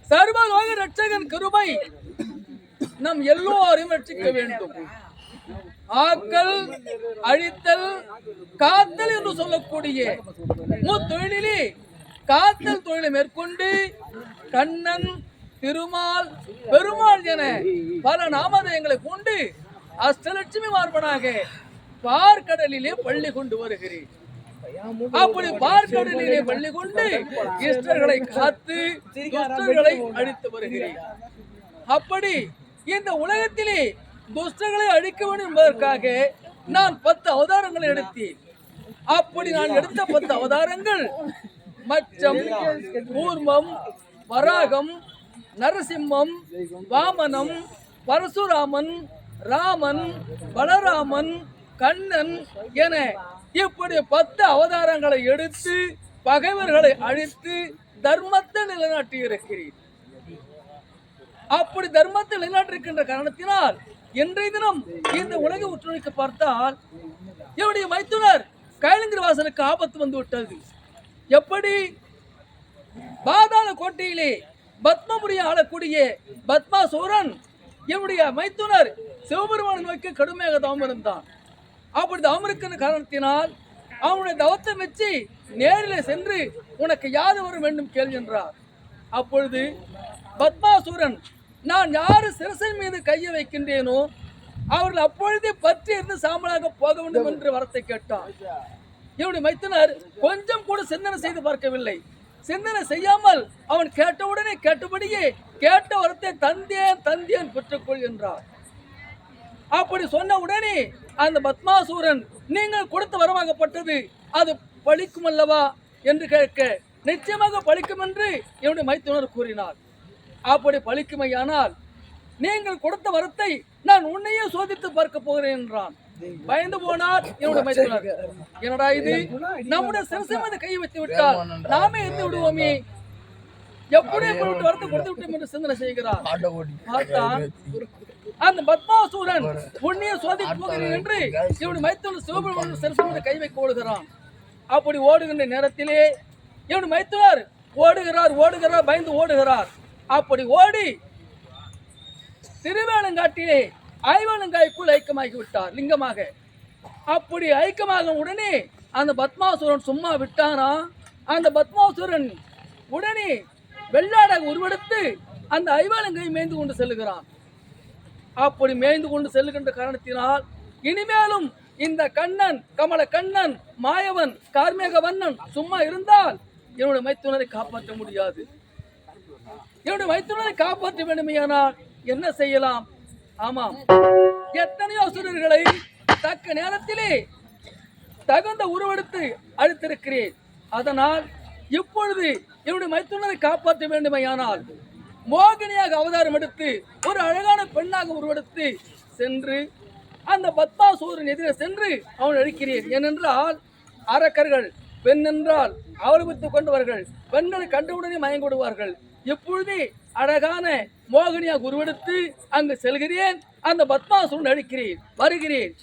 சர்வலோக ரட்சகன் கிருபை நம் எல்லோரையும் ரட்சிக்க வேண்டும். ஆக்கல், அழித்தல், காத்தல் என்று சொல்லக்கூடிய முத்தொழிலே காத்தல் தொழிலை மேற்கொண்டு கண்ணன், திருமால், பெருமாள் என பல நாமதயங்களை கொண்டு அஷ்டலட்சுமி மார்பனாக பார்க்கடலிலே பள்ளி கொண்டு வருகிறேன். அப்படி பார்க்கடலிலே பள்ளி கொண்டு இஷ்டர்களை காத்து துஷ்டர்களை அழித்து வருகிறேன். அப்படி இந்த உலகத்திலே துஷ்டர்களை அழிக்க வேண்டும் என்பதற்காக நான் 10 அவதாரங்களை எடுத்தேன். அப்படி நான் எடுத்த 10 அவதாரங்கள் மச்சம், கூர்மம், வராகம், நரசிம்மம், வாமனம், பரசுராமன், ராமன், பலராமன், கண்ணன் என இப்படி 10 அவதாரங்களை எடுத்து பகைவர்களை அழித்து தர்மத்தை நிலைநாட்டி இருக்கிறேன். அப்படி தர்மத்தை நிலைநாட்டிருக்கின்ற காரணத்தினால் இன்றைய தினம் இந்த உலக உற்றுநோக்க பார்த்தால் என்னுடைய மைத்துனர் கைலங்கிரி வாசனுக்கு ஆபத்து வந்து விட்டது. எப்படி? பாதாள கோட்டையிலே பத்மபுரியை ஆளக்கூடிய பத்மாசூரன் என்னுடைய மைத்துனர் சிவபெருமான நோக்கி கடுமையாக தவம் இருந்தான். அப்படி தவம் இருக்கிற காரணத்தினால் அவனுடைய தவத்தை வச்சு நேரில் சென்று உனக்கு யாது வர வேண்டும் கேள்வி என்றார். அப்பொழுது பத்மாசூரன் நான் யாரு சிரசின் மீது கையை வைக்கின்றேனோ அவர்கள் அப்பொழுதே பற்றி இருந்து சாம்பலாக போக வேண்டும் என்று வரத்தை கேட்டார். என்னுடைய மைத்துனர் கொஞ்சம் கூட சிந்தனை செய்து பார்க்கவில்லை. சிந்தனை செய்யாமல் அவன் கேட்டவுடனே கேட்டபடியே கேட்ட வரத்தை தந்தேன் பெற்றுக்கொள் என்றார். அப்படி சொன்ன உடனே அந்த பத்மாசூரன் நீங்கள் கொடுத்த வரமாகப்பட்டது அது பழிக்கும் அல்லவா என்று கேட்க நிச்சயமாக பழிக்கும் என்று என்னுடைய மைத்துனர் கூறினார். அப்படி பழிக்குமையானால் நீங்கள் கொடுத்த வரத்தை நான் உன்னையே சோதித்து பார்க்க போகிறேன் என்றான். பயந்து போனார் என்னுடைய மைத்துனர். என்னடா இது, நம்முடைய சிரசை மீது கையை வைத்து விட்டால் நாமே இருந்து விடுவோமே, எப்படி வரத்தை கொடுத்து விட்டோம் என்று சிந்தனை செய்கிறார். பார்த்தான் அந்த பத்மாசூரன் உன்னையே சோதித்து போகிறேன் என்று என்னுடைய மைத்துனர் சிவபெருமான் சிரசை மீது கை வைக்க ஓடுகிறான். அப்படி ஓடுகின்ற நேரத்திலே என்னுடைய மைத்துனர் ஓடுகிறார் பயந்து ஓடுகிறார். அப்படி ஓடி திருவேலங்காட்டிலே ஐவலங்காய்க்குள் ஐக்கியமாகி விட்டார் லிங்கமாக. அப்படி ஐக்கியமாக உடனே அந்த பத்மாசூரன் சும்மா விட்டானா? அந்த பத்மாசூரன் உடனே வெள்ளாடாக உருவெடுத்து அந்த ஐவலங்கை மேய்ந்து கொண்டு செல்லுகிறான். அப்படி மேய்ந்து கொண்டு செல்லுகின்ற காரணத்தினால் இனிமேலும் இந்த கண்ணன், கமல கண்ணன், மாயவன், கார்மேக வண்ணன் சும்மா இருந்தால் என்னுடைய மைத்துனரை காப்பாற்ற முடியாது. என்னுடைய மைத்துனரை காப்பாற்ற வேண்டுமையானால் என்ன செய்யலாம்? ஆமாம், எத்தனையோ அசுரர்களை தக்க நேரத்திலே தகுந்த உருவெடுத்து அழித்திருக்கிறேன். அதனால் இப்பொழுது என்னுடைய மைத்துனரை காப்பாற்ற வேண்டுமையானால் மோகினியாக அவதாரம் எடுத்து ஒரு அழகான பெண்ணாக உருவெடுத்து சென்று அந்த பத்மாசூரன் எதிரே சென்று அவன் அழிக்கிறேன். ஏனென்றால் அரக்கர்கள் பெண் என்றால் அவலபித்துக் கொண்டவர்கள் பெண்களை கண்டவுடனே மயங்கி விடுவார்கள். இப்பொழுது அழகான மோகினியாக உருவெடுத்து அங்கு செல்கிறேன். அந்த பத்மாசூரன் அழிக்கிறேன். வருகிறேன்.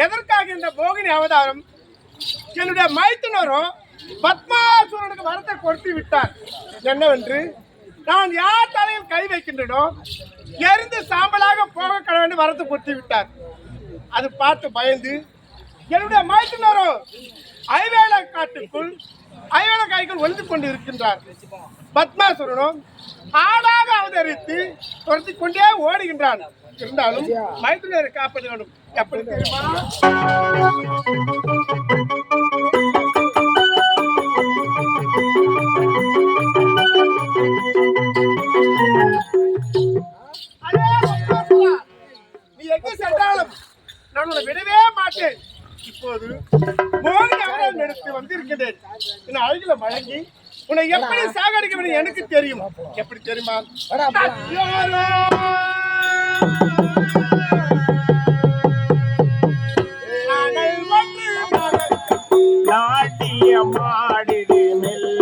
எதற்காக இந்த போகினி அவதாரம்? என்னுடைய மைத்துனரும் பத்மாசுரனுக்கு வரத்தை கொடுத்து விட்டார். என்னவென்று, நான் யார் தலையில் கை வைக்கின்றனோ எரிந்து சாம்பலாக போக கடவுள் வரத்தை கொடுத்து விட்டார். அது பார்த்து பயந்து என்னுடைய மைத்துனரும் ஐவேள காட்டுக்குள் ஐவேள காய்க்குள் ஒளிந்து கொண்டு இருக்கின்றார். பத்மாசுரனும் ஆளாக அவதரித்து துரத்தி கொண்டே ஓடுகின்றான். இருந்தாலும் மைத்துனரை காப்பது வேண்டும். எப்படி தெரியுமா? நீ எங்க சென்றாலும் நான் உன்னை விடவே மாட்டேன். இப்போது மோகினி அவதாரம் எடுத்து வந்திருக்கிறேன். என் அழகில வழங்கி உன்னை எப்படி சாகடிக்க வேண்டும் எனக்கு தெரியும். எப்படி தெரியுமா? நாட்டியமாடிடு மெல்ல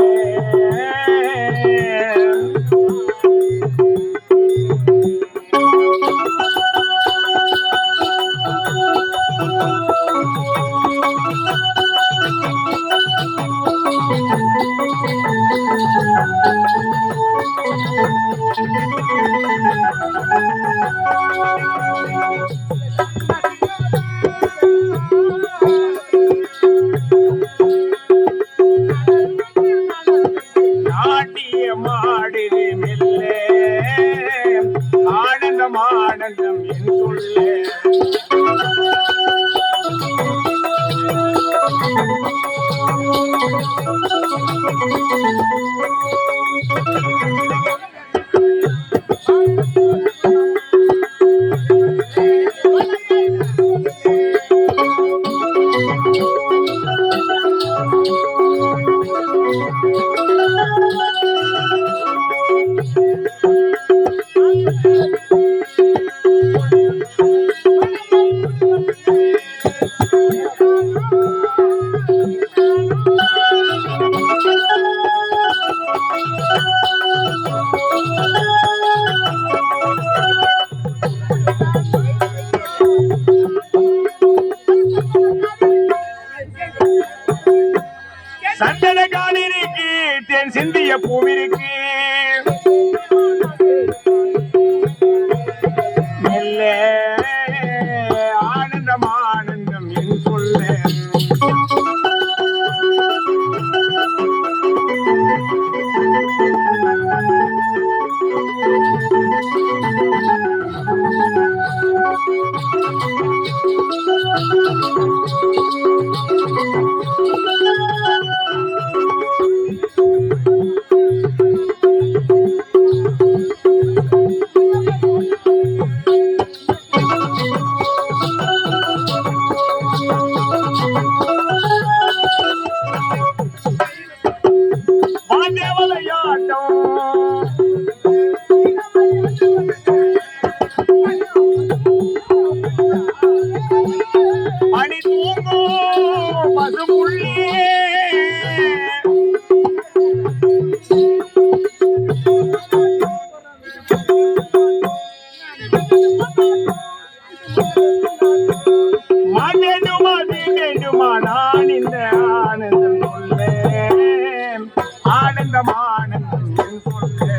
நாட்டியமாடிடு மெல்ல ஆனந்தம் ஆனந்தம் என் சொல்ல சந்தன காலிருக்கு தேன் சிந்திய பூவிருக்கு மெல்ல ஆனந்தம் ஆனந்தம் என் சொல்ல ஆனந்தம் ஆனந்தம் என் சொல்ல